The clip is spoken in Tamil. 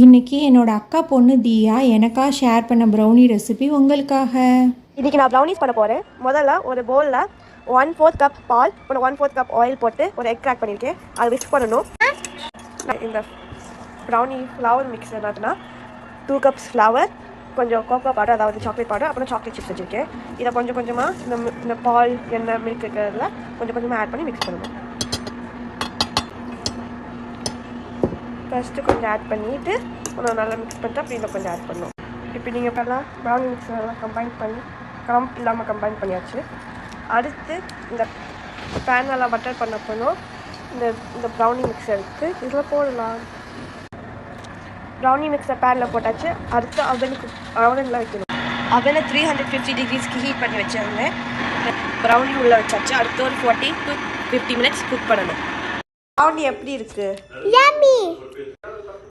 இன்னைக்கு என்னோட அக்கா பொண்ணு தியா எனக்கா ஷேர் பண்ண ப்ரௌனி ரெசிபி உங்களுக்காக. இன்றைக்கி நான் ப்ரௌனிஸ் பண்ண போகிறேன். முதல்ல ஒரு பவுலில் 1/4 கப் பால், ஒரு 1/4 கப் ஆயில் போட்டு ஒரு எக் கிராக் பண்ணியிருக்கேன். அதை மிக்ஸ் பண்ணணும். இந்த ப்ரௌனி ஃப்ளவர் மிக்ஸ் என்னதுன்னா 2 கப்ஸ் ஃப்ளவர், கொஞ்சம் கோகோ பவுடர், அதாவது சாக்லேட் பவுடர், அப்புறம் சாக்லேட் சிப்ஸ் வச்சுருக்கேன். இதை கொஞ்சம் கொஞ்சமாக இந்த பால் எண்ணெய் மில்க் இருக்கிறதுல கொஞ்சம் கொஞ்சமாக ஆட் பண்ணி மிக்ஸ் பண்ணணும். ஃபஸ்ட்டு கொஞ்சம் ஆட் பண்ணிவிட்டு கொஞ்சம் நல்லா மிக்ஸ் பண்ணிட்டு அப்படி இதை கொஞ்சம் ஆட் பண்ணணும். இப்போ நீங்கள் இப்போல்லாம் ப்ரௌனி மிக்ஸ் எல்லாம் கம்பைன் பண்ணி இல்லாமல் கம்பைன் பண்ணியாச்சு. அடுத்து இந்த பேன் நல்லா பட்டர் பண்ண போனோம். இந்த ப்ரௌனி மிக்ஸ் எடுத்து இதில் போடலாம். ப்ரௌனி மிக்ஸை பேனில் போட்டாச்சு. அடுத்து அவனில் வைக்கணும். அவனை 350 டிகிரிஸ்க்கு ஹீட் பண்ணி வச்சிருந்தேன். ப்ரௌனி உள்ளே வச்சாச்சு. அடுத்து ஒரு 40 to 50 மினிட்ஸ் குக் பண்ணணும். ப்ரௌனி எப்படி இருக்குது?